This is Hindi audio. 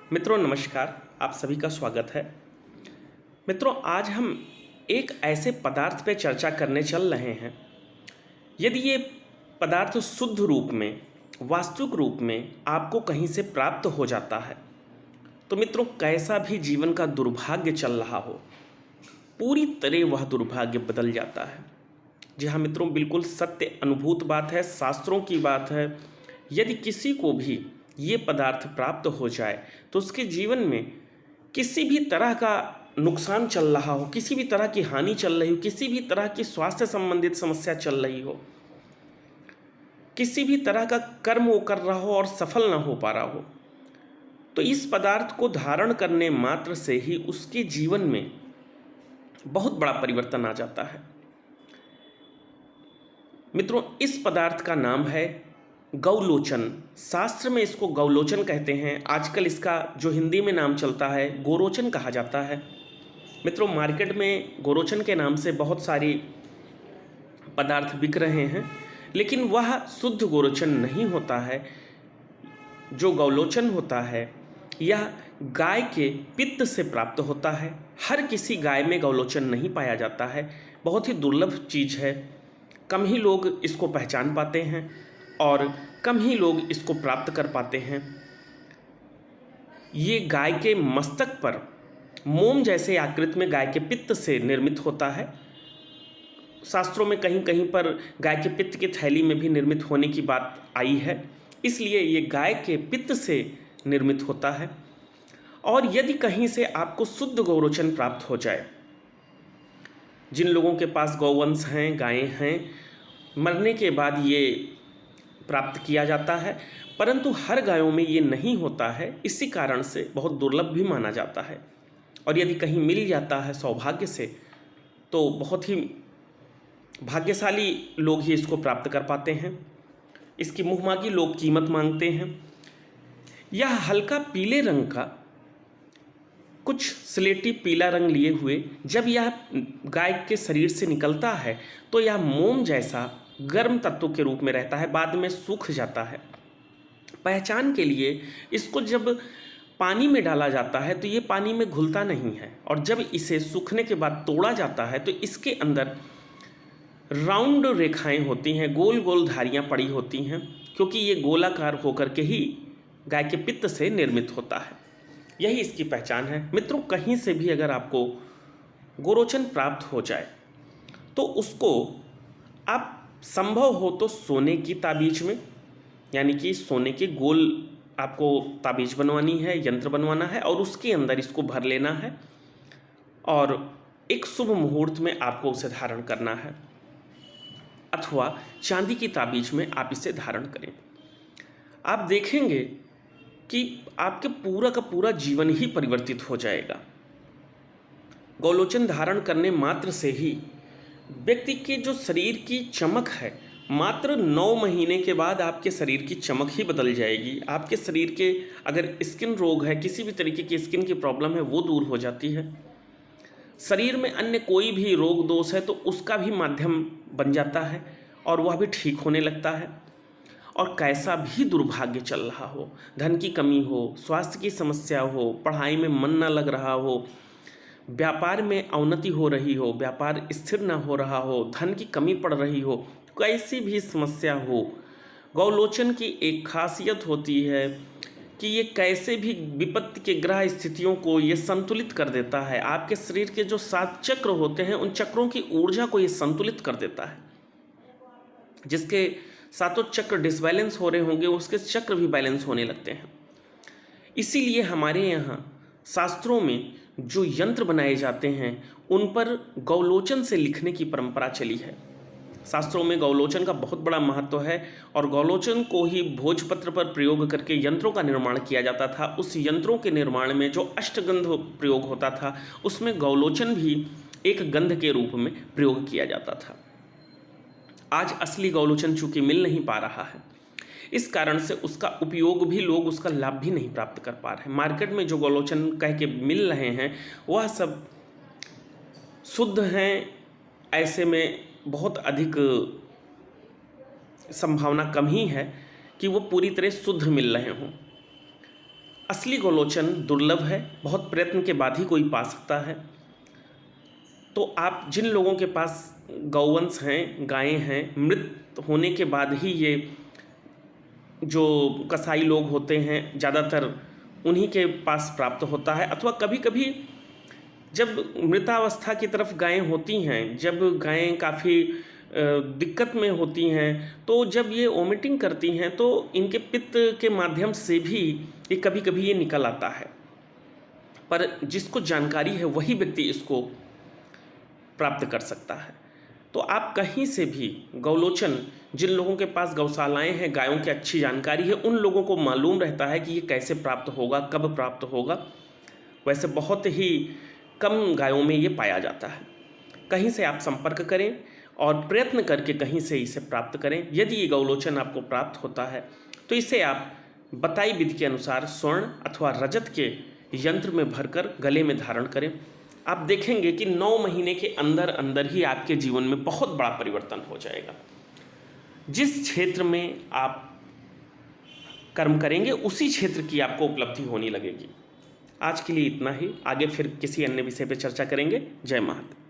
मित्रों नमस्कार, आप सभी का स्वागत है। मित्रों आज हम एक ऐसे पदार्थ पे चर्चा करने चल रहे हैं। यदि ये पदार्थ शुद्ध रूप में, वास्तविक रूप में आपको कहीं से प्राप्त हो जाता है तो मित्रों कैसा भी जीवन का दुर्भाग्य चल रहा हो, पूरी तरह वह दुर्भाग्य बदल जाता है। जी हाँ मित्रों, बिल्कुल सत्य अनुभूत बात है, शास्त्रों की बात है। यदि किसी को भी ये पदार्थ प्राप्त हो जाए तो उसके जीवन में किसी भी तरह का नुकसान चल रहा हो, किसी भी तरह की हानि चल रही हो, किसी भी तरह की स्वास्थ्य संबंधित समस्या चल रही हो, किसी भी तरह का कर्म वो कर रहा हो और सफल ना हो पा रहा हो, तो इस पदार्थ को धारण करने मात्र से ही उसके जीवन में बहुत बड़ा परिवर्तन आ जाता है। मित्रों इस पदार्थ का नाम है गौलोचन। शास्त्र में इसको गौलोचन कहते हैं। आजकल इसका जो हिंदी में नाम चलता है गोरोचन कहा जाता है। मित्रों मार्केट में गोरोचन के नाम से बहुत सारी पदार्थ बिक रहे हैं, लेकिन वह शुद्ध गोरोचन नहीं होता है। जो गौलोचन होता है यह गाय के पित्त से प्राप्त होता है। हर किसी गाय में गौलोचन नहीं पाया जाता है, बहुत ही दुर्लभ चीज़ है। कम ही लोग इसको पहचान पाते हैं और कम ही लोग इसको प्राप्त कर पाते हैं। ये गाय के मस्तक पर मोम जैसे आकृति में गाय के पित्त से निर्मित होता है। शास्त्रों में कहीं कहीं पर गाय के पित्त की थैली में भी निर्मित होने की बात आई है, इसलिए ये गाय के पित्त से निर्मित होता है। और यदि कहीं से आपको शुद्ध गौरोचन प्राप्त हो जाए, जिन लोगों के पास गौवंश हैं, गायें हैं, मरने के बाद ये प्राप्त किया जाता है, परंतु हर गायों में ये नहीं होता है, इसी कारण से बहुत दुर्लभ भी माना जाता है। और यदि कहीं मिल जाता है सौभाग्य से तो बहुत ही भाग्यशाली लोग ही इसको प्राप्त कर पाते हैं। इसकी मुँहमागी लोग कीमत मांगते हैं। यह हल्का पीले रंग का, कुछ स्लेटी पीला रंग लिए हुए जब यह गाय के शरीर से निकलता है तो यह मोम जैसा गर्म तत्व के रूप में रहता है, बाद में सूख जाता है। पहचान के लिए इसको जब पानी में डाला जाता है तो ये पानी में घुलता नहीं है, और जब इसे सूखने के बाद तोड़ा जाता है तो इसके अंदर राउंड रेखाएं होती हैं, गोल गोल धारियां पड़ी होती हैं, क्योंकि ये गोलाकार होकर के ही गाय के पित्त से निर्मित होता है। यही इसकी पहचान है। मित्रों कहीं से भी अगर आपको गोरोचन प्राप्त हो जाए तो उसको आप संभव हो तो सोने की ताबीज में, यानी कि सोने के गोल आपको ताबीज बनवानी है, यंत्र बनवाना है और उसके अंदर इसको भर लेना है और एक शुभ मुहूर्त में आपको उसे धारण करना है, अथवा चांदी की ताबीज में आप इसे धारण करें। आप देखेंगे कि आपके पूरा का पूरा जीवन ही परिवर्तित हो जाएगा। गौलोचन धारण करने मात्र से ही व्यक्ति के जो शरीर की चमक है, मात्र 9 महीने के बाद आपके शरीर की चमक ही बदल जाएगी। आपके शरीर के अगर स्किन रोग है, किसी भी तरीके की स्किन की प्रॉब्लम है, वो दूर हो जाती है। शरीर में अन्य कोई भी रोग दोष है तो उसका भी माध्यम बन जाता है और वह भी ठीक होने लगता है। और कैसा भी दुर्भाग्य चल रहा हो, धन की कमी हो, स्वास्थ्य की समस्या हो, पढ़ाई में मन न लग रहा हो, व्यापार में अवनति हो रही हो, व्यापार स्थिर न हो रहा हो, धन की कमी पड़ रही हो, कैसी भी समस्या हो, गौलोचन की एक खासियत होती है कि ये कैसे भी विपत्ति के ग्रह स्थितियों को ये संतुलित कर देता है। आपके शरीर के जो 7 चक्र होते हैं उन चक्रों की ऊर्जा को ये संतुलित कर देता है। जिसके 7 चक्र डिसबैलेंस हो रहे होंगे उसके चक्र भी बैलेंस होने लगते हैं। इसीलिए हमारे यहाँ शास्त्रों में जो यंत्र बनाए जाते हैं उन पर गौलोचन से लिखने की परंपरा चली है। शास्त्रों में गौलोचन का बहुत बड़ा महत्व है और गौलोचन को ही भोजपत्र पर प्रयोग करके यंत्रों का निर्माण किया जाता था। उस यंत्रों के निर्माण में जो अष्टगंध प्रयोग होता था उसमें गौलोचन भी एक गंध के रूप में प्रयोग किया जाता था। आज असली गौलोचन चूंकि मिल नहीं पा रहा है, इस कारण से उसका उपयोग भी लोग, उसका लाभ भी नहीं प्राप्त कर पा रहे हैं। मार्केट में जो गौलोचन कह के मिल रहे हैं वह सब शुद्ध हैं, ऐसे में बहुत अधिक संभावना कम ही है कि वो पूरी तरह शुद्ध मिल रहे हों। असली गौलोचन दुर्लभ है, बहुत प्रयत्न के बाद ही कोई पा सकता है। तो आप जिन लोगों के पास गौवंश हैं, गायें हैं, मृत होने के बाद ही ये जो कसाई लोग होते हैं ज़्यादातर उन्हीं के पास प्राप्त होता है, अथवा कभी कभी जब मृतावस्था की तरफ गायें होती हैं, जब गायें काफ़ी दिक्कत में होती हैं, तो जब ये वोमिटिंग करती हैं तो इनके पित्त के माध्यम से भी ये कभी कभी ये निकल आता है। पर जिसको जानकारी है वही व्यक्ति इसको प्राप्त कर सकता है। तो आप कहीं से भी गौलोचन, जिन लोगों के पास गौशालाएं हैं, गायों की अच्छी जानकारी है, उन लोगों को मालूम रहता है कि ये कैसे प्राप्त होगा, कब प्राप्त होगा। वैसे बहुत ही कम गायों में ये पाया जाता है। कहीं से आप संपर्क करें और प्रयत्न करके कहीं से इसे प्राप्त करें। यदि ये गौलोचन आपको प्राप्त होता है तो इसे आप बताई विधि के अनुसार स्वर्ण अथवा रजत के यंत्र में भरकर गले में धारण करें। आप देखेंगे कि 9 महीने के अंदर अंदर ही आपके जीवन में बहुत बड़ा परिवर्तन हो जाएगा। जिस क्षेत्र में आप कर्म करेंगे उसी क्षेत्र की आपको उपलब्धि होने लगेगी। आज के लिए इतना ही, आगे फिर किसी अन्य विषय पर चर्चा करेंगे। जय माता।